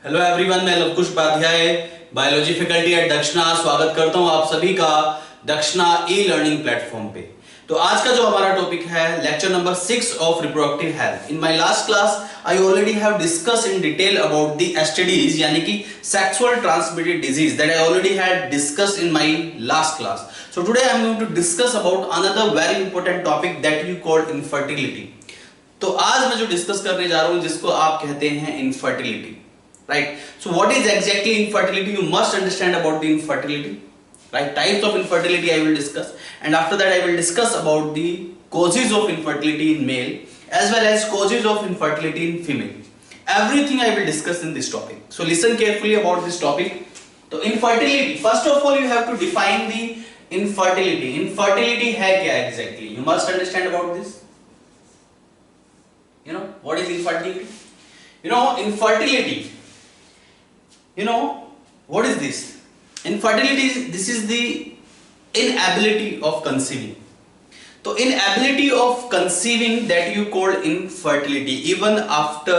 Hello everyone, मैं Lavkush Upadhyay biology faculty at Dakshina स्वागत करता हूं आप सभी का दक्षिणा ई लर्निंग प्लेटफॉर्म पे। तो आज का जो हमारा टॉपिक है lecture number 6 of reproductive health. In my last class I already have discuss in detail about the STDs यानी कि sexual transmitted disease that I already had discussed in my last class. So today I am going to discuss about another very important topic that you called infertility. तो आज मैं जो discuss करने जा रहा हूं जिसको आप कहते हैं infertility, right? So what is exactly infertility? You must understand about the infertility, right? Types of infertility I will discuss, and after that I will discuss about the causes of infertility in male as well as causes of infertility in female. Everything I will discuss in this topic. So listen carefully about this topic. So infertility, first of all you have to define the infertility. Infertility है क्या exactly? You must understand about this. You know what is infertility? You know infertility. You know what is this? Infertility this is the inability of conceiving. So inability of conceiving that you call infertility even after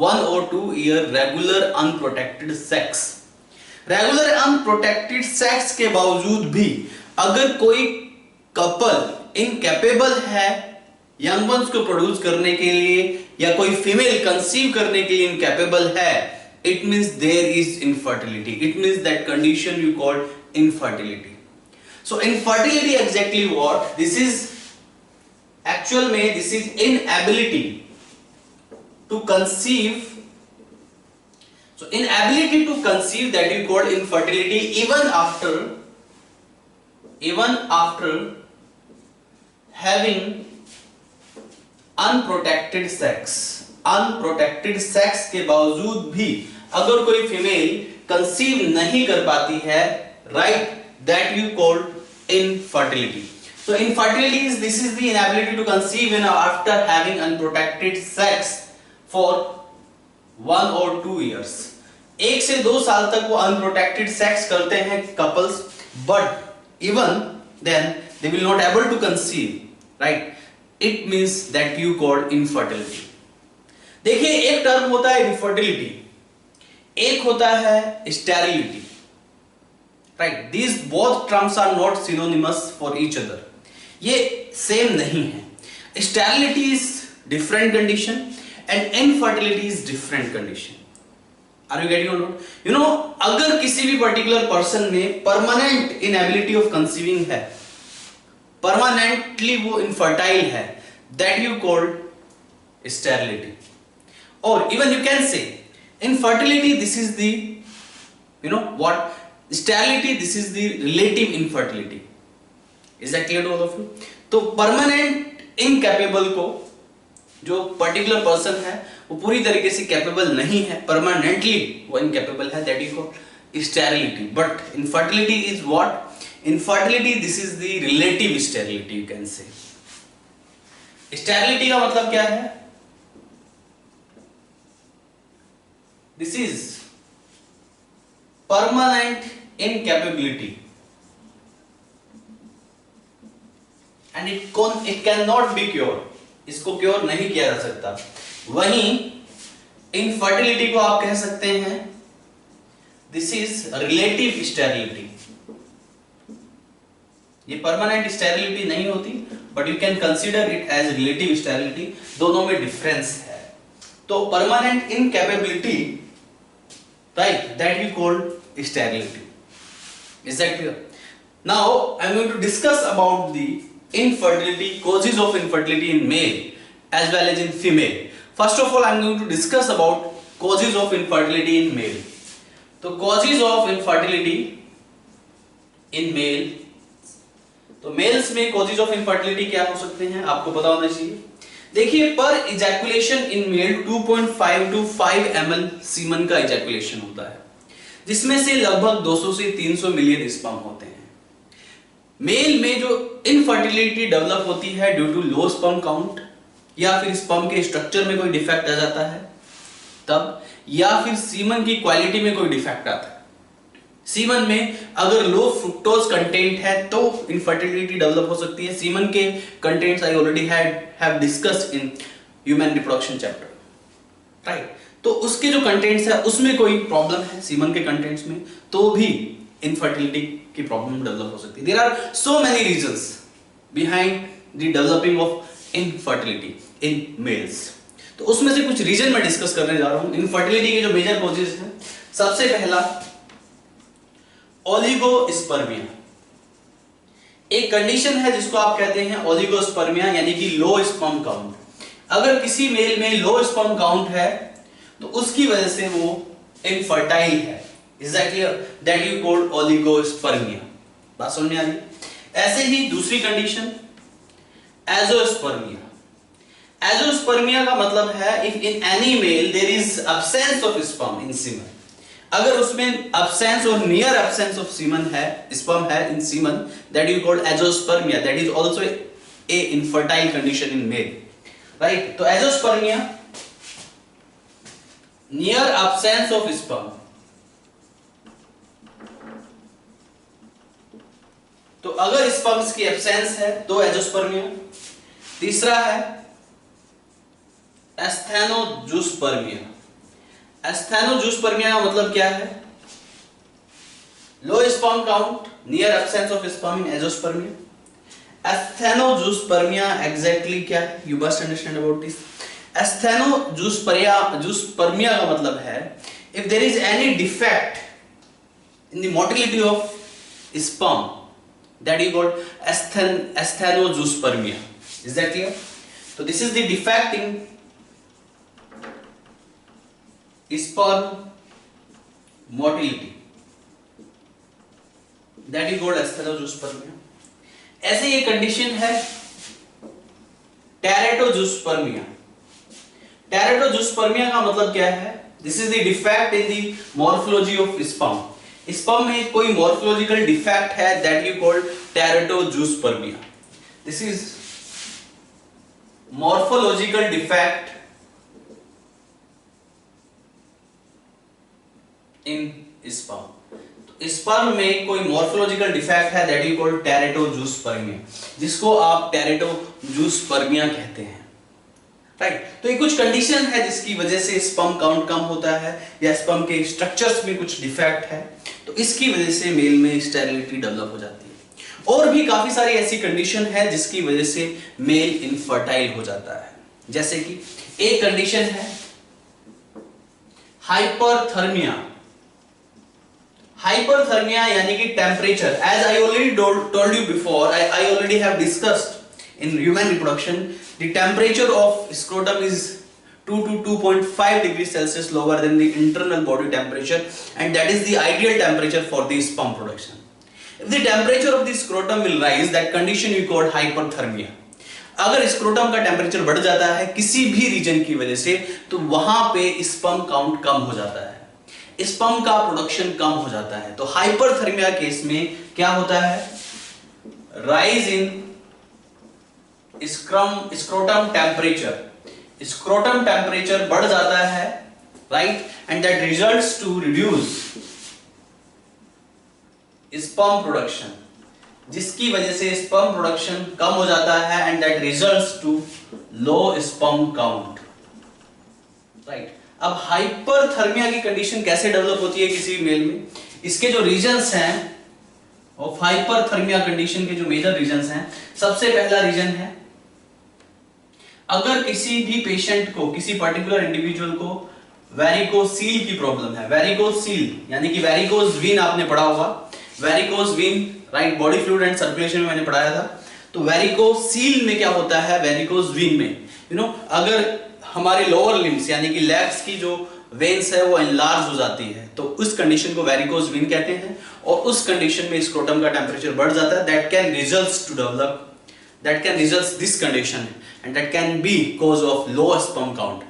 1 or 2 year regular unprotected sex. Regular unprotected sex के बावजूद भी अगर कोई couple incapable है young ones को produce करने के लिए या कोई फीमेल कंसीव करने के लिए इनकैपेबल है, it means there is infertility. It means that condition you call infertility. So infertility exactly what? This is actual में this is inability to conceive. So inability to conceive that you call infertility even after having unprotected sex. Unprotected sex के बावजूद भी अगर कोई female conceive नहीं कर पाती है, right, that you called infertility. So infertility is this is the inability to conceive in after having unprotected sex for 1 or 2 years. 1 से 2 साल तक वो अनप्रोटेक्टेड सेक्स करते हैं couples, but even then they will not able to conceive, right. It means that you called infertility. देखिए एक term होता है इनफर्टिलिटी, एक होता है sterility, right. These both terms are not synonymous for each other. ये सेम नहीं है. Sterility is different condition and infertility is different condition. Are you getting और नॉट? यू नो अगर किसी भी पर्टिकुलर पर्सन में परमानेंट इनएबिलिटी ऑफ कंसीविंग है, permanently वो इनफर्टाइल है, that you called sterility. Or even you can say infertility this is the what, sterility this is the relative infertility. Is that clear to all of you? तो permanent incapable को जो particular person है वो पूरी तरीके से capable नहीं है, परमानेंटली वो इनकैपेबल है, that is called sterility. But infertility is what? Infertility this is the relative sterility you can say. Sterility का मतलब क्या है? This is permanent incapability and it cannot be cured. इसको क्योर नहीं किया जा सकता. वहीं infertility को आप कह सकते हैं this is relative sterility. ये permanent sterility नहीं होती but you can consider it as relative sterility. दोनों में difference है. तो permanent incapability, right, that we call sterility. Is that clear? Now I am going to discuss about the infertility, causes of infertility in male as well as in female. First of all I am going to discuss about causes of infertility in male. तो causes of infertility in male, तो mails में causes of infertility क्या हो सकते हैं आपको पता होना चाहिए. देखिए पर ejaculation in male 2.5 to 5 ml semen का इजैकुलेशन होता है, जिसमें से लगभग 200 से 300 मिलियन स्पर्म होते हैं. मेल में जो इनफर्टिलिटी डेवलप होती है due to low sperm count, या फिर स्पर्म के स्ट्रक्चर में कोई डिफेक्ट आ जाता है तब, या फिर सीमन की क्वालिटी में कोई डिफेक्ट आता है. सीमन में अगर लो फ्रुक्टोज कंटेंट है तो इनफर्टिलिटी डेवलप हो सकती है. सीमन के contents I already have discussed in human reproduction chapter, right. तो उसके जो कंटेंट्स है उसमें कोई प्रॉब्लम है सीमन के कंटेंट्स में, तो भी इनफर्टिलिटी की प्रॉब्लम डेवलप हो सकती है। There are so many reasons behind the developing of infertility in males. तो उसमें से कुछ रीजन मैं डिस्कस करने जा रहा हूं। इनफर्टिलिटी के जो मेजर कॉजेज हैं, सबसे पहला ओलिगोस्पर्मिया। एक कंडीशन है जिसको आप कहते हैं ओलिगोस्पर्मिया, यानी कि लो स्पर्म काउंट। अगर किसी मेल में लो स्पर्म काउंट है तो उसकी वजह से वो इनफर्टाइल है। Is that clear? That you called oligospermia. बात समझ में आ रही? ऐसे ही दूसरी कंडीशन एजोस्पर्मिया। एजोस्पर्मिया का मतलब है if in any male there is absence of sperm in semen. अगर उसमें एब्सेंस और नियर एब्सेंस ऑफ सीमन है, स्पर्म है in semen, that you called azoospermia. That is also a infertile condition in male, right? तो azoospermia, near absence of sperm. तो अगर sperms की absence है तो एजोस्पर्मिया। तीसरा है एस्थेनोजूस्पर्मिया। एस्थेनोजूस्पर्मिया का मतलब क्या है? Low sperm count, near absence of sperm in azoospermia. Asthenozoospermia exactly क्या है? You must understand about this. Asthenozoospermia का मतलब है if there is any defect in the motility of sperm, that is called asthenospermia. Is that clear? So this is the defect in sperm motility, that is called asthenospermia. ऐसे ये condition है टेरेटोजूस्पर्मिया। टेरेटोजूस्पर्मिया का मतलब क्या है? This is the defect in the morphology of sperm. Sperm में कोई morphological defect है, that you called teratozoospermia. This is morphological defect in sperm. तो स्पर्म में कोई मॉर्फोलॉजिकल डिफेक्ट है, दैट यू कॉल्ड टेरेटोजूस्पर्मिया, जिसको आप टेरेटोजूस्पर्मिया कहते हैं, राइट? तो ये कुछ कंडीशन है जिसकी वजह से स्पर्म काउंट कम होता है या स्पर्म के स्ट्रक्चर्स में कुछ डिफेक्ट है, तो इसकी वजह से मेल में स्टेरिलिटी डेवलप हो जाती है। और भी काफी सारी ऐसी कंडीशन है जिसकी वजह से मेल इनफर्टाइल हो जाता है। जैसे कि एक कंडीशन है हाइपरथर्मिया। हाइपरथर्मिया यानी कि temperature, as I already told you before, I already have discussed in human reproduction, the temperature of scrotum is 2 to 2.5 degrees Celsius lower than the internal body temperature, and that is the ideal temperature for the sperm production. If the temperature of the scrotum will rise, that condition we call hyperthermia. अगर scrotum का temperature बढ़ जाता है किसी भी reason की वजह से, तो वहां पे स्पर्म काउंट कम हो जाता है, स्पर्म का प्रोडक्शन कम हो जाता है। तो हाइपरथर्मिया केस में क्या होता है? Rise in scrotum temperature, scrotum temperature बढ़ जाता है, right? And that results to reduce sperm production, जिसकी वजह से स्पर्म प्रोडक्शन कम हो जाता है, and that results to low sperm count, right? अब हाइपरथर्मिया की कंडीशन कैसे डेवलप होती है किसी मेल में? इसके जो रीजंस हैं ऑफ हाइपरथर्मिया कंडीशन के जो मेजर रीजंस हैं, सबसे पहला रीजन है अगर किसी भी पेशेंट को, किसी पर्टिकुलर इंडिविजुअल को वेरिकोसील की प्रॉब्लम है। वेरिकोसील यानी कि वेरिकोज वीन आपने पढ़ा होगा, varicose vein, right? Body fluid and circulation में मैंने पढ़ाया था। तो वेरिकोसील में क्या होता है? वेरिकोज वीन में अगर हमारे लोअर लिम्स यानी कि लेग्स की जो वेन्स है वो एनलार्ज हो जाती है, तो उस कंडीशन को वेरिकोज वीन कहते हैं। और उस कंडीशन में स्क्रोटम का टेम्परेचर बढ़ जाता है, that can results to develop, that can result this condition, and that can be cause of low sperm count.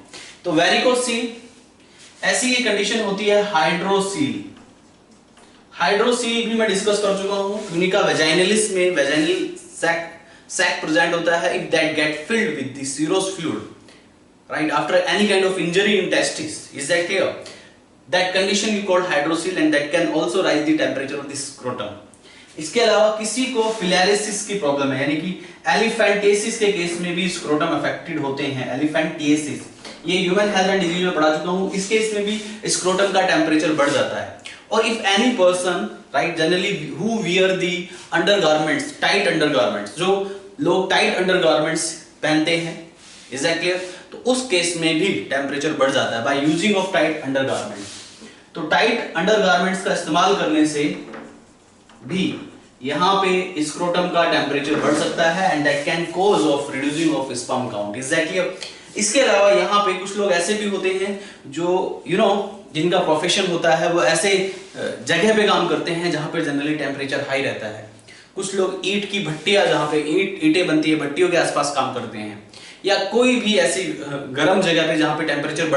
तो वेरिकोसील, ऐसी ये कंडीशन होती है हाइड्रोसील। हाइड्रोसील भी मैं डिस्कस कर चुका हूं। ट्यूनिका वेजाइनलिस में वेजाइनल sac प्रेजेंट होता है if that get filled with the serous fluid, right, after any kind of injury in testis. Is that clear? That condition we call hydrocele, and that can also rise the temperature of the scrotum. इसके अलावा किसी को filariasis की problem है, यानी कि elephantiasis के case में भी स्क्रोटम अफेक्टेड होते हैं। एलिफेंटियासिस ये ह्यूमन हेल्थ एंड डिजीज में पढ़ा चुका हूं। इस केस में भी स्क्रोटम का टेम्परेचर बढ़ जाता है। और if any person right generally who wear the undergarments, tight undergarments, जो लोग टाइट अंडरगारमेंट्स पहनते हैं, इज दैट क्लियर? तो उस केस में भी टेम्परेचर बढ़ जाता है by using of tight undergarments. तो टाइट अंडरगारमेंट्स का इस्तेमाल करने से भी यहाँ पे स्क्रोटम का टेम्परेचर बढ़ सकता है and that can cause of reducing of sperm count, is that clear? इसके अलावा यहाँ पे कुछ लोग ऐसे भी होते हैं जो जिनका प्रोफेशन होता है वो ऐसे जगह पे काम करते हैं जहाँ पे जनरली टेम्परेचर हाई रहता है। कुछ लोग ईंट की भट्टियां, जहाँ पे ईंटें बनती है, भट्टियों के आसपास काम करते हैं, या कोई भी ऐसी गर्म जगह पे जहाँ पे टेम्परेचर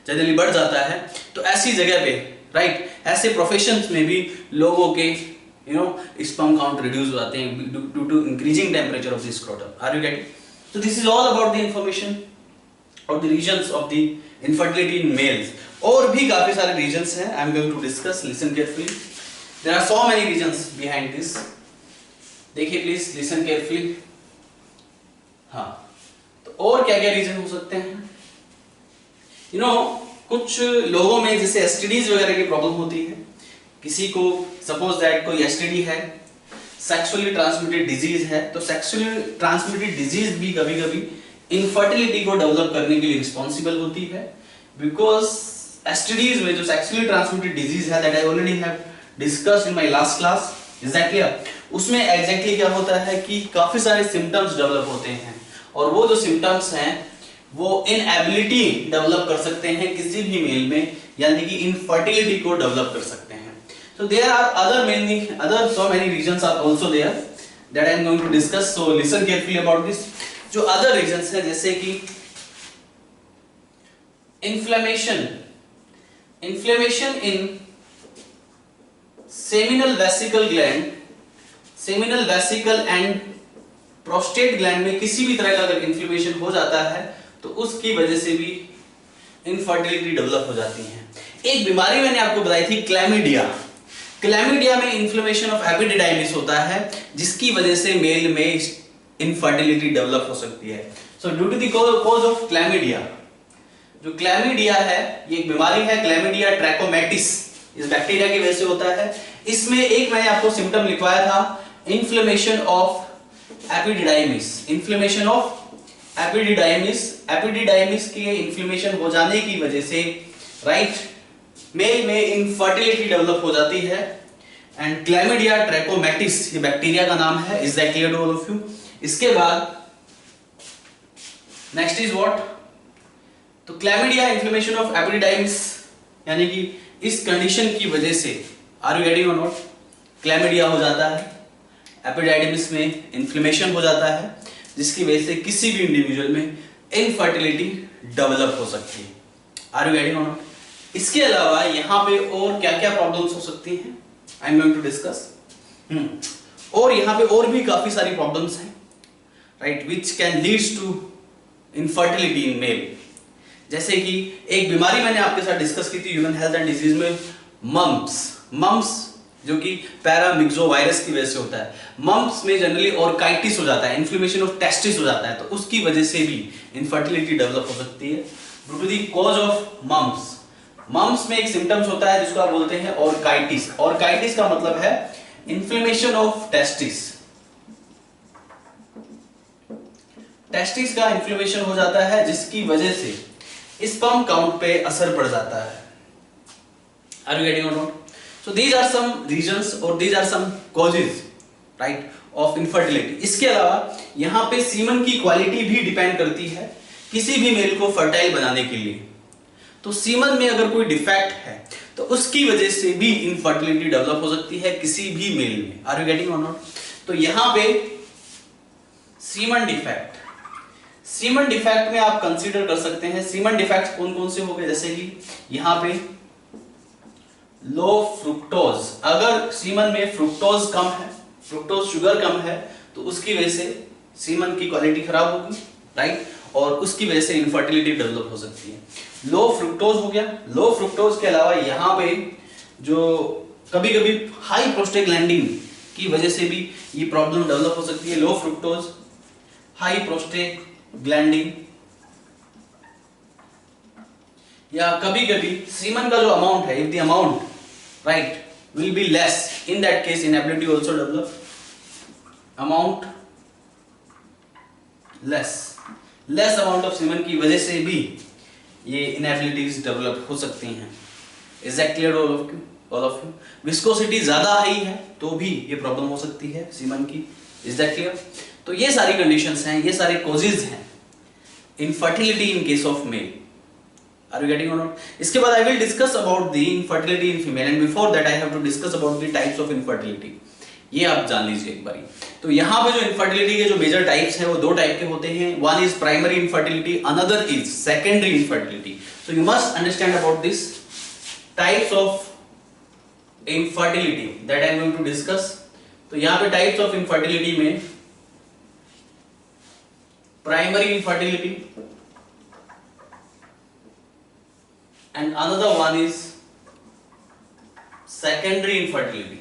जनरली बढ़ जाता है। तो ऐसी जगह पे राइट ऐसे प्रोफेशंस में भी लोगों के स्पर्म काउंट रिड्यूस हो जाते हैं due to increasing temperature of the scrotum. Are you getting? So this is all about the information or the regions of the infertility in males. और भी काफी सारे regions हैं, I am going to discuss. Listen carefully. There are so many regions behind this. देखिए please, listen carefully. हाँ, तो और क्या क्या रीजन हो सकते हैं? कुछ लोगों में जैसे STDs वगैरह की प्रॉब्लम होती है। किसी को सपोज दैट कोई STD है, सेक्सुअली ट्रांसमिटेड डिजीज है, तो सेक्सुअली ट्रांसमिटेड डिजीज भी कभी कभी इनफर्टिलिटी को डेवलप करने के लिए रिस्पॉन्सिबल होती है, बिकॉज एसटीडीज में जो सेक्सुअली ट्रांसमिटेड डिजीज है that I already have discussed in my last class, is that clear? उसमें एग्जैक्टली क्या होता है कि काफी सारे सिम्टम्स डेवलप होते हैं और वो जो सिम्टम्स हैं वो इनएबिलिटी डेवलप कर सकते हैं किसी भी मेल में, यानी कि इनफर्टिलिटी को डेवलप कर सकते हैं। So there are so many regions are also there that I am going to discuss. So listen carefully about this. जो other regions हैं जैसे कि inflammation in seminal vesicle and prostate gland में किसी भी तरह का अगर इन्फ्लेमेशन हो जाता है तो उसकी वजह से भी इनफर्टिलिटी डेवलप हो जाती है। एक बीमारी मैंने आपको बताई थी क्लैमिडिया में इन्फ्लेमेशन ऑफ एपिडिडाइमिस होता है जिसकी वजह से मेल में इनफर्टिलिटी डेवलप हो सकती है। So due to the cause of chlamydia, जो क्लैमिडिया है ये एक बीमारी है, क्लैमिडिया ट्रैकोमैटिस, इस बैक्टीरिया की वजह से होता है। इसमें एक मैंने आपको सिम्टम लिखवाया था, inflammation of epididymis, inflammation of epididymis के इन्फ्लेमेशन हो जाने की वजह से राइट मेल में इनफर्टिलिटी डेवलप हो जाती है एंड क्लैमिडिया ट्रैकोमैटिस ये बैक्टीरिया का नाम है, is that clear to all of you? इसके बाद नेक्स्ट इज व्हाट? तो क्लैमिडिया इन्फ्लेमेशन ऑफ एपिडिडाइमिस, यानी कि इस कंडीशन की वजह से, आर यू गेटिंग और नॉट? क्लैमिडिया हो जाता है, एपिडिडाइमिस में इन्फ्लेमेशन हो जाता है जिसकी वजह से किसी भी इंडिविजुअल में इनफर्टिलिटी डेवलप हो सकती है। आर यू गेटिंग और नॉट? इसके अलावा यहाँ पे और क्या क्या प्रॉब्लम्स हो सकती हैं, I am going to discuss. और यहाँ पे और भी काफी सारी प्रॉब्लम्स हैं right which can leads to infertility in male. जैसे कि एक बीमारी मैंने आपके साथ डिस्कस की थी ह्यूमन हेल्थ एंड डिजीज में, मम्प्स जो कि पैरामिक्सोवायरस की वजह से होता है। मम्प्स में जनरली ऑर्काइटिस हो जाता है, इन्फ्लेमेशन ऑफ टेस्टिस हो जाता है, तो उसकी वजह से भी इनफर्टिलिटी डेवलप हो सकती है due to the cause of mumps. Mumps में एक सिम्टम्स होता है जिसको आप बोलते हैं ऑर्काइटिस। ऑर्काइटिस का मतलब है इन्फ्लेमेशन ऑफ टेस्टिस, टेस्टिस का इन्फ्लेमेशन हो जाता है जिसकी वजह से स्पर्म काउंट पे असर पड़ जाता है। आर यू गेटिंग और not? So these are some reasons और these are some causes right of infertility. इसके अलावा यहाँ पे सीमन की क्वालिटी भी डिपेंड करती है किसी भी मेल को फर्टाइल बनाने के लिए। तो सीमन में अगर कोई डिफेक्ट है तो उसकी वजह से भी इनफर्टिलिटी डेवलप हो सकती है किसी भी मेल में। आर यू गेटिंग और नॉट? तो यहां पे सीमन डिफेक्ट में आप कंसीडर कर सकते हैं। सीमन डिफेक्ट्स कौन कौन से हो गए, जैसे कि यहां पे लो फ्रुक्टोज, अगर सीमन में फ्रुक्टोज कम है, फ्रुक्टोज शुगर कम है, तो उसकी वजह से सीमन की क्वालिटी खराब होगी राइट, और उसकी वजह से इनफर्टिलिटी डेवलप हो सकती है। लो फ्रुक्टोज हो गया। लो फ्रुक्टोज के अलावा यहाँ पे जो कभी कभी हाई प्रोस्टेग्लैंडिन की वजह से भी ये प्रॉब्लम डेवलप हो सकती है। लो फ्रुक्टोज, हाई प्रोस्टेग्लैंडिन या कभी कभी सीमन का जो अमाउंट है, if the amount right will be less, in that case inability also develop, amount less amount of semen की वजह से भी ये इनएबिलिटीज डेवलप हो सकती हैं। Is that clear all of you? Viscosity ज्यादा हाई है तो भी ये प्रॉब्लम हो सकती है सीमन की। Is that clear? तो ये सारी कंडीशंस हैं, ये सारे कॉजेज हैं infertility in case of male. Are you getting और नॉट? इसके बाद I will discuss about the infertility in female, and before that I have to discuss about the types of infertility. ये आप जान लीजिए एक बारी। तो यहाँ पे जो इनफर्टिलिटी के जो मेजर टाइप्स हैं वो दो टाइप के होते हैं। One is primary infertility, another is secondary infertility. So you must understand about this types of infertility that I am going to discuss. तो यहाँ पे टाइप्स ऑफ इनफर्टिलिटी में primary infertility and another one is secondary infertility.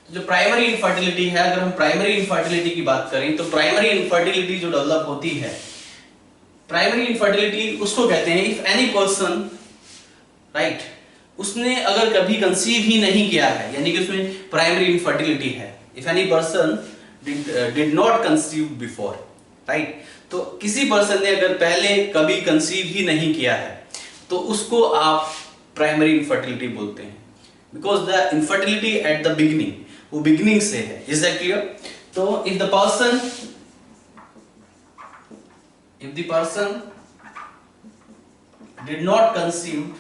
जो primary infertility है, अगर हम primary infertility की बात करें तो प्राइमरी इनफर्टिलिटी जो डेवलप होती है, प्राइमरी इनफर्टिलिटी उसको कहते हैं इफ एनी पर्सन राइट, उसने अगर कभी कंसीव ही नहीं किया है, यानी कि उसमें प्राइमरी इनफर्टिलिटी है। If any person did not conceive before right, तो किसी पर्सन ने अगर पहले कभी कंसीव ही नहीं किया है तो उसको आप प्राइमरी इनफर्टिलिटी बोलते हैं, because the infertility at the beginning, वो बिगिनिंग से है। Is that clear? तो if the person did not conceive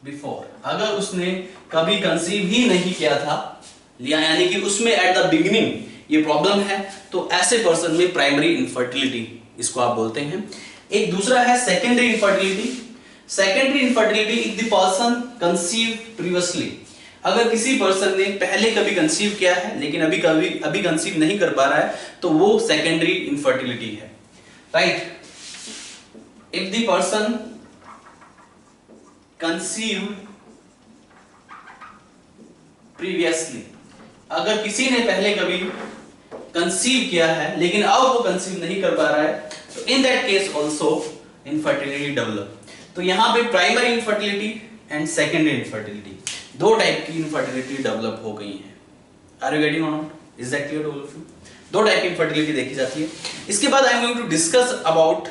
before, अगर उसने कभी कंसीव ही नहीं किया था, यानी कि उसमें एट द बिगिनिंग ये प्रॉब्लम है, तो ऐसे पर्सन में प्राइमरी इनफर्टिलिटी इसको आप बोलते हैं। एक दूसरा है secondary infertility. Secondary infertility if the person conceive previously, अगर किसी पर्सन ने पहले कभी कंसीव किया है लेकिन अभी कंसीव नहीं कर पा रहा है, तो वो सेकेंडरी इनफर्टिलिटी है right. If the person conceive previously, अगर किसी ने पहले कभी कंसीव किया है लेकिन अब वो कंसीव नहीं कर पा रहा है, तो in that case also infertility develop. तो यहां पे primary infertility and secondary infertility, दो टाइप की इनफर्टिलिटी डेवलप हो गई है। आर यू गेटिंग और not? Is that clear to all of you? दो टाइप की इनफर्टिलिटी देखी जाती है। इसके बाद I am going to discuss about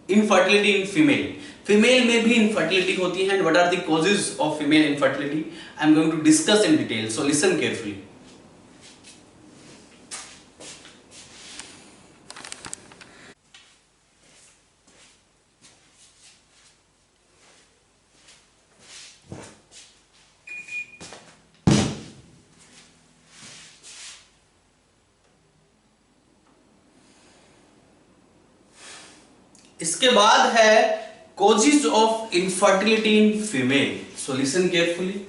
infertility in female. Female में भी इनफर्टिलिटी होती है, and what are the causes of female infertility I am going to discuss in detail, so listen carefully. इसके बाद है causes of infertility in female. So listen carefully.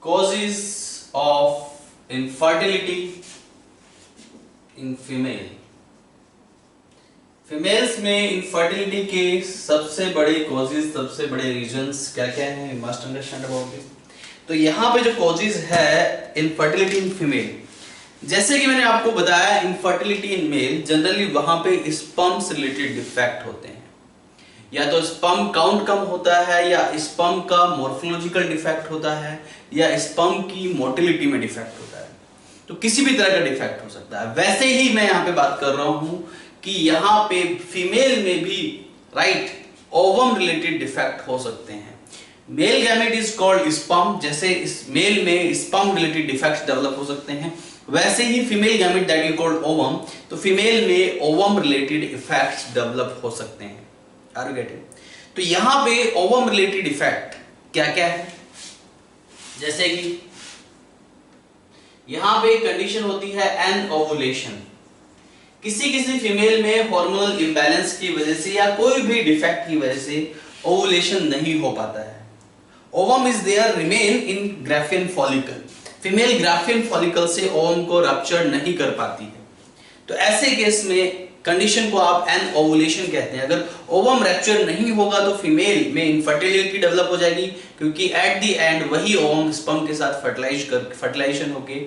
Causes of infertility in female. Females में infertility के सबसे बड़े causes, सबसे बड़े reasons क्या क्या हैं, मस्ट अंडरस्टैंड अबाउट दिस। तो यहाँ पे जो कॉजेज है इनफर्टिलिटी इन फीमेल, जैसे कि मैंने आपको बताया इनफर्टिलिटी इन मेल जनरली वहां पे स्पर्म से रिलेटेड डिफेक्ट होते हैं, या तो स्पर्म काउंट कम होता है, या स्पर्म का मॉर्फोलॉजिकल डिफेक्ट होता है, या स्पर्म की मोटिलिटी में डिफेक्ट होता है। तो किसी भी तरह का डिफेक्ट हो सकता है। वैसे ही मैं यहाँ पे बात कर रहा हूं कि यहाँ पे फीमेल में भी राइट ओवम रिलेटेड डिफेक्ट हो सकते हैं। Male gamete is called sperm, जैसे इस मेल में स्पर्म रिलेटेड डिफेक्ट्स डेवलप हो सकते हैं, वैसे ही female gamete that you called ovum, तो फीमेल में ओवम रिलेटेड इफेक्ट्स डेवलप हो सकते हैं। Are you getting? तो यहां पे ओवम रिलेटेड इफेक्ट क्या क्या है, जैसे कि यहां पे कंडीशन होती है एन ओवुलेशन। किसी किसी फीमेल में हार्मोनल इंबैलेंस की वजह से या कोई भी डिफेक्ट की वजह से ओवुलेशन नहीं हो पाता है। Ovum is there remain in Graafian follicle, female Graafian follicle से ओवम को रप्चर नहीं कर पाती है। तो ऐसे केस में कंडीशन को आप एन ओवुलेशन कहते हैं। अगर ओवम रप्चर नहीं होगा तो फीमेल में इनफर्टिलिटी डेवलप हो जाएगी, क्योंकि एट द एंड वही ओवम स्पर्म के साथ फर्टिलाइजेशन होके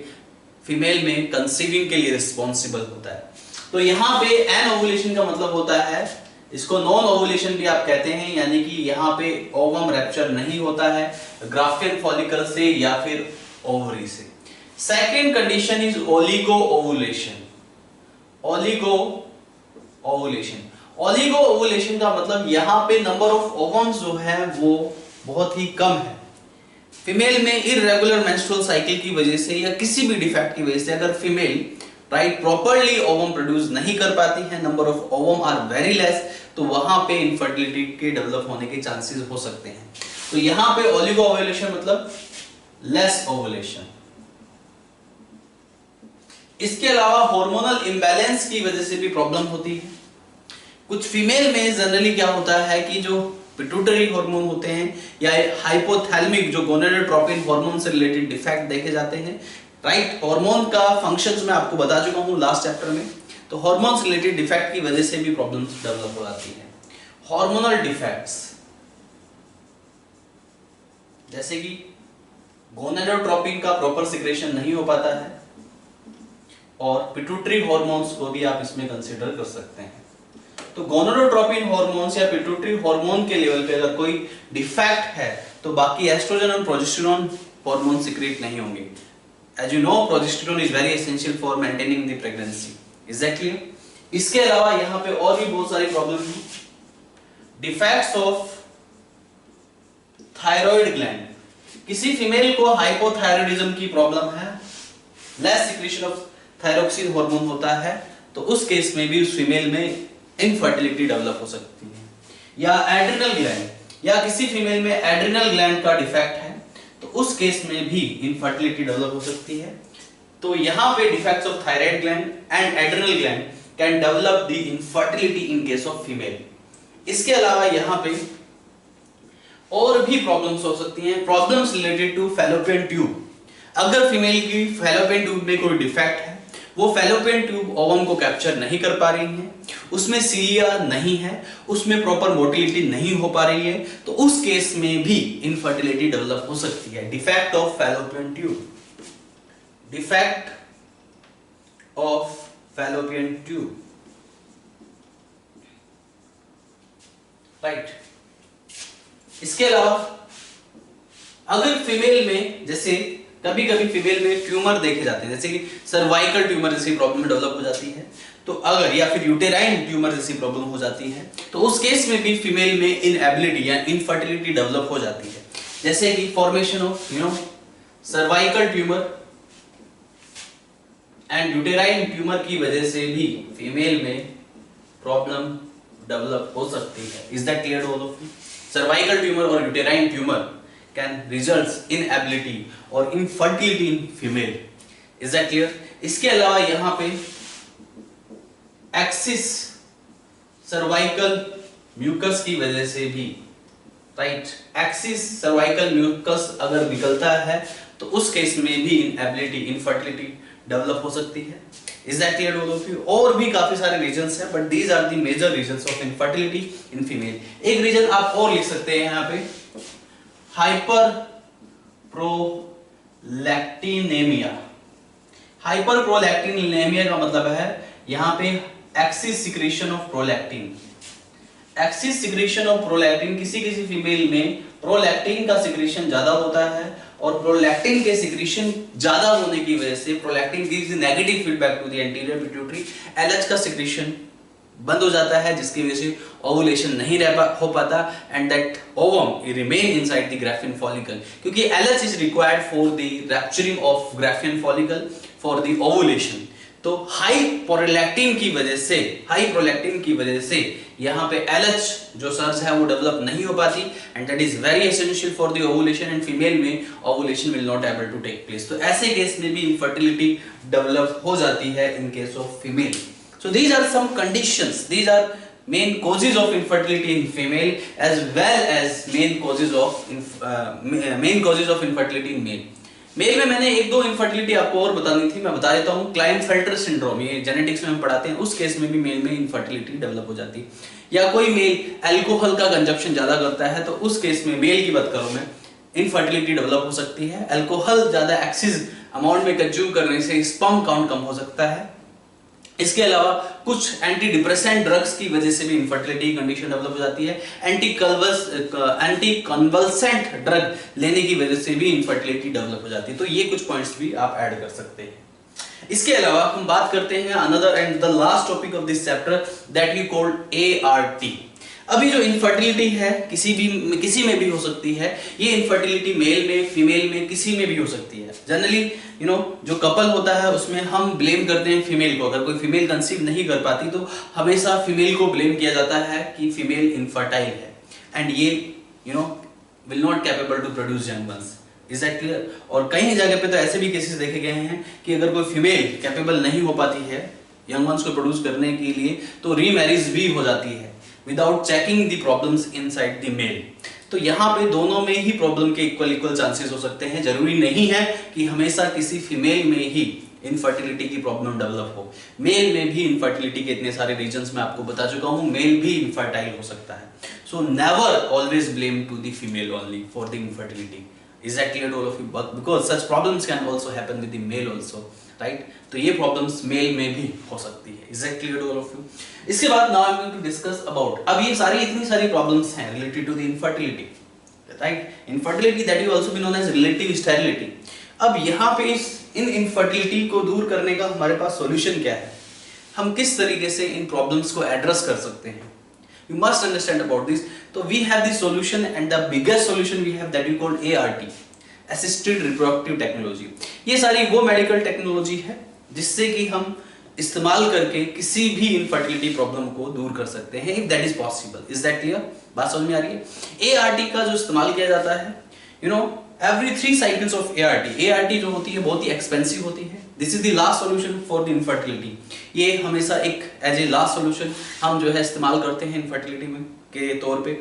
फीमेल में कंसीविंग के लिए रिस्पॉन्सिबल होता है। तो यहाँ पे एन ओवुलेशन का मतलब होता है, इसको नॉन ओवुलेशन भी आप कहते हैं, यानी कि यहाँ पे ओवम रैप्चर नहीं होता है ग्राफ्टियन फॉलिकल से या फिर ओवरी से। Second condition is oligo ovulation. Oligo ovulation, oligo ovulation का मतलब यहाँ पे नंबर ऑफ ओवम्स जो है वो बहुत ही कम है। फीमेल में इररेगुलर मेंस्ट्रुअल साइकिल की वजह से या किसी भी डिफेक्ट की वजह से अगर female right properly ovum produce नहीं कर पाती है, number of ovum are very less, तो वहां पे इनफर्टिलिटी के डेवलप होने के चांसेस हो सकते हैं। तो यहाँ पे ओलिगो ओवुलेशन मतलब लेस ओवुलेशन। इसके अलावा हार्मोनल इंबैलेंस की वजह से भी प्रॉब्लम होती है। कुछ फीमेल में जनरली क्या होता है कि जो पिट्यूटरी हार्मोन होते हैं या हाइपोथैलेमिक जो गोनेडोट्रोपिन हार्मोन से रिलेटेड डिफेक्ट देखे जाते हैं, राइट। हार्मोन का फंक्शंस मैं आपको बता चुका हूं लास्ट चैप्टर में, तो हार्मोन से रिलेटेड डिफेक्ट की वजह से भी प्रॉब्लम्स डेवलप हो जाती है। हार्मोनल डिफेक्ट्स जैसे कि गोनेडोट्रोपिन का प्रॉपर सिक्रेशन नहीं हो पाता है, और पिट्यूटरी हार्मोन्स को भी आप इसमें कंसीडर कर सकते हैं। तो गोनेडोट्रोपिन हार्मोन्स या पिट्यूटरी हार्मोन के लेवल पे अगर कोई डिफेक्ट है तो बाकी एस्ट्रोजन और प्रोजेस्टेरोन हार्मोन सीक्रेट नहीं होंगे। As you know progesterone is very essential for maintaining the pregnancy. Is that clear? इसके अलावा यहाँ पे और भी बहुत सारी प्रॉब्लम है। डिफेक्ट्स ऑफ थायराइड ग्लैंड, किसी फीमेल को हाइपोथायराइडिज्म की प्रॉब्लम है, less secretion of thyroxine hormone होता है, तो उस केस में भी उस फीमेल में इनफर्टिलिटी डेवलप हो सकती है। या एड्रिनल ग्लैंड, या किसी फीमेल में एड्रिनल ग्लैंड का डिफेक्ट है तो उस केस में भी इनफर्टिलिटी डेवलप हो सकती है। तो यहाँ पे defects of thyroid gland and adrenal gland can develop the infertility in case of female. इसके अलावा यहाँ पे और भी प्रॉब्लम्स हो सकती हैं, problems related to fallopian tube. अगर फीमेल की फैलोपियन ट्यूब में कोई डिफेक्ट है, वो फैलोपियन ट्यूब ओवम को कैप्चर नहीं कर पा रही है, उसमें सीलिया नहीं है, उसमें प्रॉपर मोटिलिटी नहीं हो पा रही है, तो उस केस में भी इनफर्टिलिटी डेवलप हो सकती है। Defect of fallopian tube, defect of fallopian tube, right. इसके अलावा अगर फीमेल में जैसे कभी कभी फीमेल में ट्यूमर देखे जाते हैं, जैसे कि सर्वाइकल ट्यूमर जैसी प्रॉब्लम डेवलप हो जाती है, तो अगर या फिर यूटेराइन ट्यूमर जैसी प्रॉब्लम हो जाती है, तो उस केस में भी फीमेल में इनएबिलिटी या इनफर्टिलिटी डेवलप हो जाती है। जैसे कि formation of cervical tumour and uterine tumour की वजह से भी फीमेल में प्रॉब्लम डेवलप हो सकती है। Is that clear all of you? Cervical tumour और uterine tumour can results in inability or infertility in female. Is that clear? इसके अलावा यहाँ पे एक्सिस सर्वाइकल म्यूकस की वजह से भी, राइट, एक्सिस सर्वाइकल म्यूकस अगर निकलता है तो उस केस में भी इनएबिलिटी इनफर्टिलिटी डेवलप हो सकती है। Is that clear all of you? और भी काफी सारे रीजंस हैं, but these are the major reasons of infertility in female. एक रीजन आप और लिख सकते हैं यहाँ पे, हाइपर प्रोलैक्टिनेमिया। हाइपर प्रोलैक्टिनेमिया का मतलब है यहाँ पे axis secretion of prolactin. Axis secretion of prolactin, किसी किसी फीमेल में प्रोलैक्टिन का सिक्रेशन ज्यादा होता है, और प्रोलैक्टिन के सिक्रेशन ज्यादा होने की वजह से prolactin gives negative feedback to the anterior pituitary, LH का सिक्रेशन बंद हो जाता है, जिसकी वजह से ओवुलेशन नहीं हो पाता, and that ovum remain inside the Graafian follicle, क्योंकि LH is required for the rupturing of Graafian follicle for the ovulation. तो हाई प्रोलैक्टिन की वजह से यहाँ पे एलएच जो सर्ज है वो डेवलप नहीं हो पाती, and that is very essential for the ovulation, and female में ovulation will not able to take place. तो ऐसे केस में भी इनफर्टिलिटी डेवलप हो जाती है इन case of female. So these are some conditions, these are main causes of infertility in female as well as main causes of infertility in male. Male में मैंने एक दो इनफर्टिलिटी आपको और बतानी थी, मैं बता देता हूँ। क्लाइनफेल्टर सिंड्रोम, ये जेनेटिक्स में हम पढ़ाते हैं, उस केस में भी मेल में इनफर्टिलिटी डेवलप हो जाती है। या कोई मेल अल्कोहल का कंजप्शन ज्यादा करता है, तो उस केस में मेल की बात करूं मैं, इनफर्टिलिटी डेवलप हो सकती है। अल्कोहल ज्यादा एक्सेस अमाउंट में कंज्यूम करने से स्पर्म काउंट कम हो सकता है। इसके अलावा कुछ एंटी डिप्रेसेंट ड्रग्स की वजह से भी इनफर्टिलिटी कंडीशन डेवलप हो जाती है। एंटी कन्वल्सेंट ड्रग लेने की वजह से भी इनफर्टिलिटी डेवलप हो जाती है। तो ये कुछ पॉइंट्स भी आप ऐड कर सकते हैं। इसके अलावा हम बात करते हैं another and the last topic of this chapter that we called ART। अभी जो इनफर्टिलिटी है किसी में भी हो सकती है। ये इनफर्टिलिटी मेल में, फीमेल में, किसी में भी हो सकती है। जनरली जो कपल होता है उसमें हम ब्लेम करते हैं फीमेल को। अगर कोई फीमेल कंसीव नहीं कर पाती तो हमेशा फीमेल को ब्लेम किया जाता है कि फीमेल इनफर्टाइल है एंड ये will not capable to produce young ones. Is that clear? और कई जगह पे तो ऐसे भी केसेस देखे गए हैं कि अगर कोई फीमेल कैपेबल नहीं हो पाती है यंग वंस को प्रोड्यूस करने के लिए तो रीमैरिज भी हो जाती है without checking the problems inside the male. तो यहाँ पे दोनों में ही प्रॉब्लम के इक्वल चांसेस हो सकते हैं। जरूरी नहीं है कि हमेशा किसी फीमेल में ही इनफर्टिलिटी की प्रॉब्लम डेवलप हो। मेल में भी इनफर्टिलिटी के इतने सारे रीजंस मैं आपको बता चुका हूँ। मेल भी इनफर्टाइल हो सकता है। So never always blame to the female only for the infertility. Is that clear to all of you? But because such problems can also happen with the male also, right? तो ये problems male में भी हो सकती है। Is that clear to all of you? इसके बाद now I'm going to discuss about, अब ये इतनी सारी problems हैं related to the infertility, right? Infertility that will also be known as relative sterility। अब यहाँ पे इन infertility को दूर करने का हमारे पास solution क्या है? हम किस तरीके से इन problems को address कर सकते हैं? You must understand about this. So we have the solution, and the biggest solution we have that we called ART, assisted reproductive technology। ये सारी वो मेडिकल टेक्नोलॉजी है जिससे कि हम इस्तेमाल करके किसी भी इनफर्टिलिटी प्रॉब्लम को दूर कर सकते हैं if that is possible। Is that clear? बात समझ में आ रही है? ART का जो इस्तेमाल किया जाता है every 3 cycles of ART जो होती है बहुत ही एक्सपेंसिव होती है। This is the last solution for the infertility. ये हमेशा एक एज ए लास्ट सॉल्यूशन हम जो है इस्तेमाल करते हैं इनफर्टिलिटी में के तौर पे।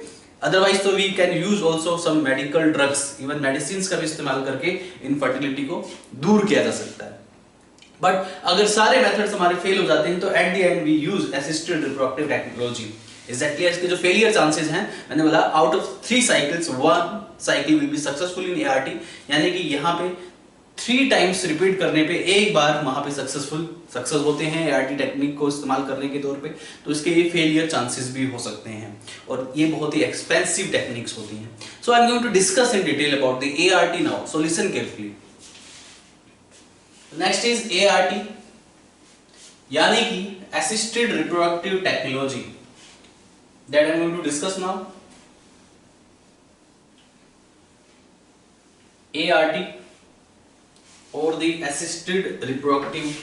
अदरवाइज तो we can use also some medical drugs, even medicine का भी इस्तेमाल करके इनफर्टिलिटी को दूर किया जा सकता है। बट अगर सारे मेथड्स हमारे फेल हो जाते हैं तो at the end we use assisted reproductive technology. Exactly इसके जो फेलियर चांसेस हैं, मैंने बोला out of 3 cycles 1 cycle will be successful in ART, यानी कि यहाँ पे 3 टाइम्स रिपीट करने पे एक बार वहां पे सक्सेस होते हैं ART टेक्निक को इस्तेमाल करने के तौर पे। तो इसके ये फेलियर चांसेस भी हो सकते हैं और ये बहुत ही एक्सपेंसिव टेक्निक्स होती हैं। So I am going to discuss in detail about the ART now, so listen carefully. Next is ART, यानी कि assisted reproductive technology, that I am going to discuss now। ART or the assisted reproductive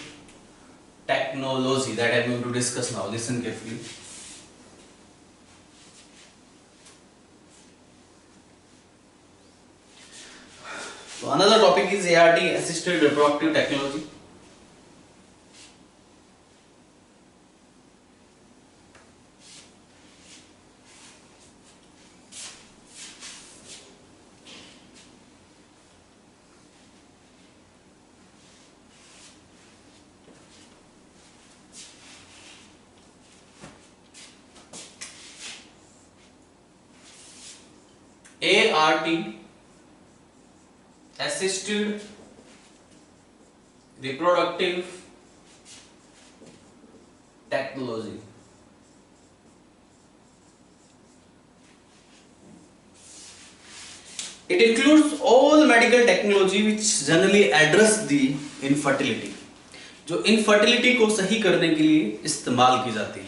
technology that I am going to discuss now, listen carefully। So another topic is ART, assisted reproductive technology। ART, assisted reproductive technology। It includes all medical technology which generally address the infertility, जो infertility को सही करने के लिए इस्तेमाल की जाती है,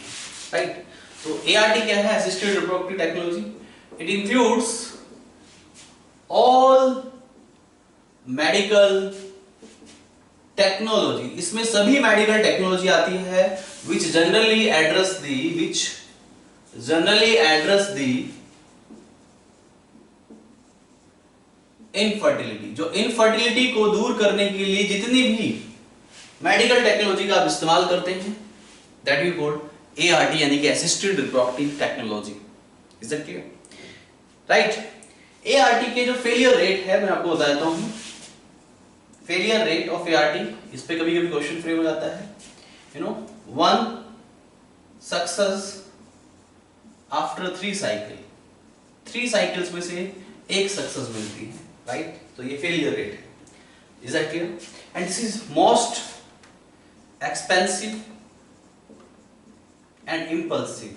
राइट? तो ART क्या है? assisted reproductive technology। It includes all medical technology, इसमें सभी मेडिकल टेक्नोलॉजी आती है which generally address the infertility, जो इनफर्टिलिटी को दूर करने के लिए जितनी भी मेडिकल टेक्नोलॉजी का आप इस्तेमाल करते हैं दैट वी कॉल ART, यानी कि assisted reproductive technology. Is that clear? Right. ART के जो फेलियर रेट है मैं आपको बता देता हूं। फेलियर रेट ऑफ ART, इस पे कभी कभी क्वेश्चन फ्रेम हो जाता है। 1 सक्सेस आफ्टर 3 साइकिल, 3 साइकिल्स में से एक सक्सेस मिलती है, राइट? तो ये फेलियर रेट है। Is that clear? And this is most expensive and impulsive.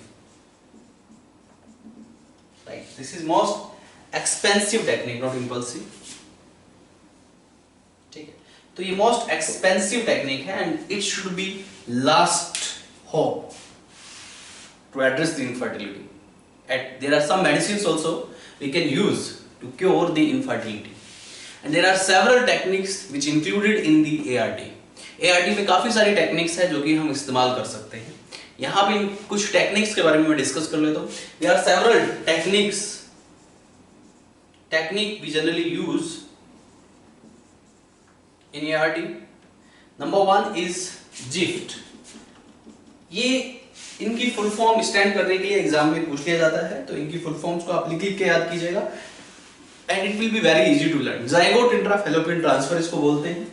Right, this is most expensive technique, not impulsive. ठीक है, तो ये most expensive technique है and it should be last hope to address the infertility. There are some medicines also we can use to cure the infertility, and there are several techniques which included in the ART. ART में काफी सारी techniques है जो कि हम इस्तेमाल कर सकते हैं। यहाँ पे कुछ टेक्निक्स के बारे में मैं डिस्कस कर लेता हूँ। There are several technique we generally use in ART. Number one is GIFT. ये इनकी फुल फॉर्म स्टैंड करने के लिए एग्जाम में पूछ लिया जाता है, तो इनकी फुल फॉर्म्स को आप लिख के याद कीजिएगा and it will be very easy to learn. Zygote intrafallopian transfer इसको बोलते हैं,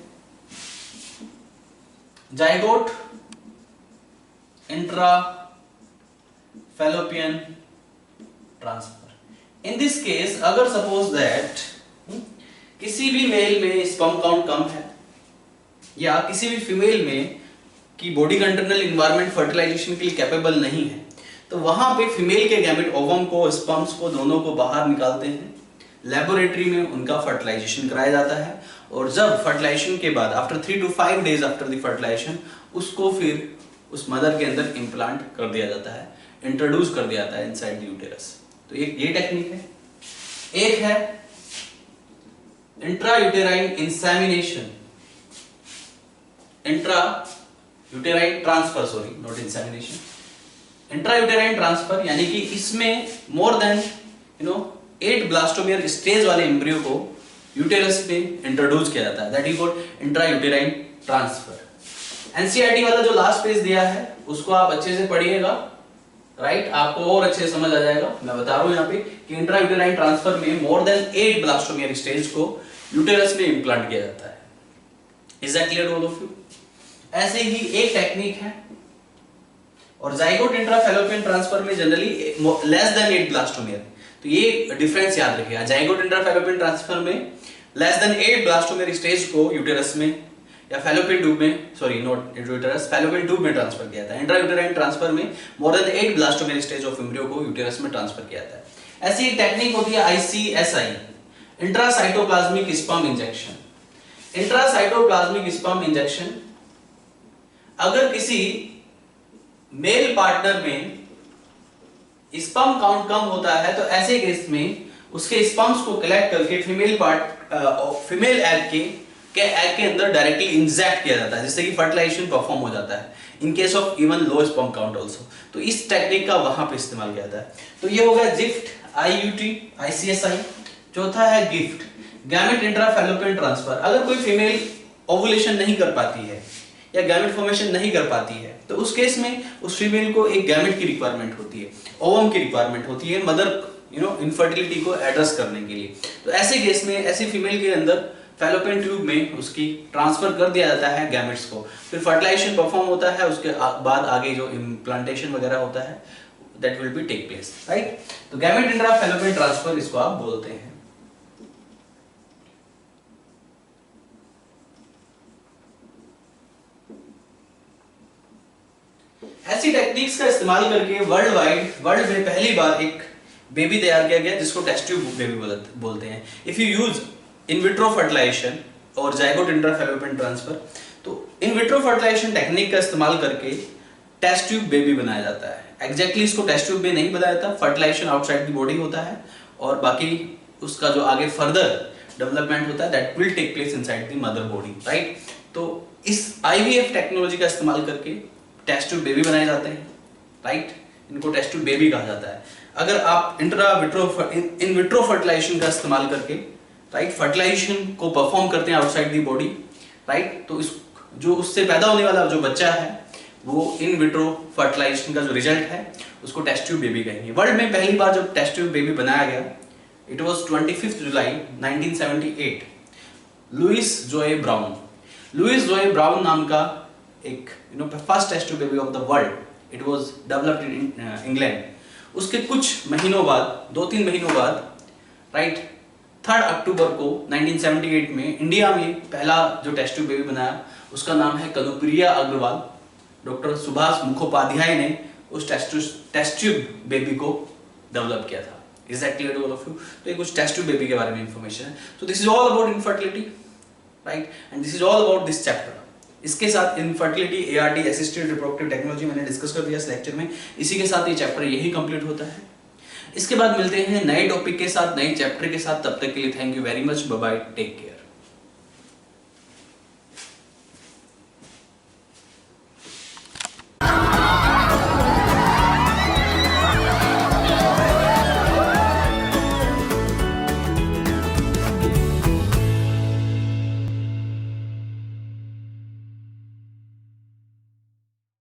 zygote intrafallopian transfer. In this case अगर सपोज दैट किसी भी मेल में स्पर्म काउंट कम है या किसी भी फीमेल में कि बॉडी का इंटरनल एनवायरनमेंट फर्टिलाइजेशन के लिए कैपेबल नहीं है, तो वहां पे फीमेल के गैमेट ओवम को स्पर्म्स को दोनों को बाहर निकालते हैं, लेबोरेटरी में उनका फर्टिलाइजेशन कराया जाता है और जब फर्टिलाइजेशन के बाद after 3 to 5 days after the fertilisation उसको फिर उस मदर के अंदर इम्प्लांट कर दिया जाता है, इंट्रोड्यूस कर दिया जाता है इनसाइड द यूटेरस। तो ये टेक्निक है। एक है intra uterine insemination, intra uterine transfer, sorry not insemination, intrauterine transfer, यानी कि इसमें मोर देन 8 ब्लास्टोमियर स्टेज वाले एम्ब्रियो को यूटेरस में इंट्रोड्यूस किया जाता है, that is called intrauterine transfer. NCERT वाला जो लास्ट पेज दिया है उसको आप अच्छे से पढ़िएगा, राइट, आपको और अच्छे से समझ आ जाएगा। मैं बता रहा हूं यहाँ पे कि इंट्रायूटेराइन ट्रांसफर में मोर देन 8 ब्लास्टोमियर स्टेज को यूटेरस में इम्प्लांट किया जाता है। Is that clear all of you? ऐसे ही एक टेक्निक है और जाइगोट इंट्राफैलोपियन ट्रांसफर में जनरली लेस देन 8 ब्लास्टोमियर, तो ये डिफरेंस याद रखिएगा। जाइगोट इंट्राफैलोपियन ट्रांसफर में लेस देन 8 ब्लास्टोमियर स्टेज को यूटेरस में या फैलोपियन ट्यूब में, sorry not uterus, fallopian tube में ट्रांसफर किया जाता है। इंट्रायूटेराइन ट्रांसफर में more than 8 blastomere stage of embryo को यूटेरस में ट्रांसफर किया जाता है। ऐसी एक टेक्निक होती है ICSI, intracytoplasmic sperm injection. Intracytoplasmic sperm injection, अगर किसी मेल पार्टनर में स्पर्म काउंट कम होता है तो ऐसे केस में उसके स्पर्म्स को कलेक्ट करके फीमेल एग के अंदर डायरेक्टली इंजेक्ट किया जाता है, जिससे कि फर्टिलाइजेशन परफॉर्म हो जाता है इन case of even low sperm count also. तो इस टेक्निक का वहां पे इस्तेमाल किया जाता है। तो ये हो गया जिफ्ट, IUT, ICSI। चौथा है गिफ्ट, गैमेट इंट्राफैलोपियन ट्रांसफर। अगर कोई फीमेल ओवुलेशन नहीं कर पाती है या गैमेट फॉर्मेशन नहीं कर पाती है तो उस केस में उस फीमेल को एक गैमेट की रिक्वायरमेंट होती है, ओवम की रिक्वायरमेंट होती है मदर इनफर्टिलिटी को एड्रेस करने के लिए। तो ऐसे केस में ऐसी फीमेल के अंदर फैलोपियन ट्यूब में उसकी ट्रांसफर कर दिया जाता है गैमेट्स को, फिर फर्टिलाइजेशन परफॉर्म होता है, उसके बाद आगे जो इम्प्लांटेशन वगैरह होता है that will be take place, right. तो गैमेट इंट्राफैलोपियन ट्रांसफर इसको आप बोलते हैं। ऐसी टेक्निक्स का इस्तेमाल करके वर्ल्ड में पहली बार एक बेबी तैयार किया गया जिसको टेस्ट ट्यूब बेबी बोलते हैं। If you use in vitro fertilisation और जाइगोट इंट्राफैलोपियन ट्रांसफर, तो इन विट्रो फर्टिलाइजेशन टेक्निक का इस्तेमाल करके टेस्ट ट्यूब बेबी बनाया जाता है। एग्जैक्टली इसको टेस्ट ट्यूब में नहीं बनाया जाता, फर्टिलाइजेशन आउटसाइड द बॉडी होता है और बाकी उसका जो आगे फर्दर डेवलपमेंट होता है that will take place inside the mother body, right. तो इस IVF टेक्नोलॉजी का इस्तेमाल करके टेस्ट ट्यूब बेबी बनाए जाते हैं, राइट। इनको टेस्ट ट्यूब बेबी कहा जाता है। अगर आप इन विट्रो फर्टिलाइजेशन का इस्तेमाल करके, राइट, फर्टिलाइजेशन को परफॉर्म करते हैं आउटसाइड दी बॉडी, राइट, तो इस जो उससे पैदा होने वाला जो बच्चा है वो इन विट्रो फर्टिलाइजेशन का जो रिजल्ट है उसको टेस्ट ट्यूब बेबी कहेंगे। वर्ल्ड में पहली बार जब टेस्ट ट्यूब बेबी बनाया गया, it was 25 July 1978। Louise Joy Brown नाम का एक first test tube baby of the world, it was developed in England. उसके कुछ महीनों बाद, 2-3 महीनों बाद, राइट, 3 अक्टूबर को 1978 में इंडिया में पहला जो टेस्ट ट्यूब बेबी बनाया उसका नाम है कनुप्रिया अग्रवाल। डॉक्टर सुभाष मुखोपाध्याय ने उस टेस्ट ट्यूब बेबी को डेवलप किया था। Is that clear to all of you? तो ये कुछ टेस्ट ट्यूब बेबी के बारे में इंफॉर्मेशन है। तो this is all about infertility, right, and this is all about this chapter. इसके साथ infertility, ART assisted reproductive technology मैंने डिस्कस कर दिया इस लेक्चर में। इसी के साथ ये चैप्टर यही कंप्लीट होता है। इसके बाद मिलते हैं नए टॉपिक के साथ, नए चैप्टर के साथ। तब तक के लिए thank you very much, bye bye, take care.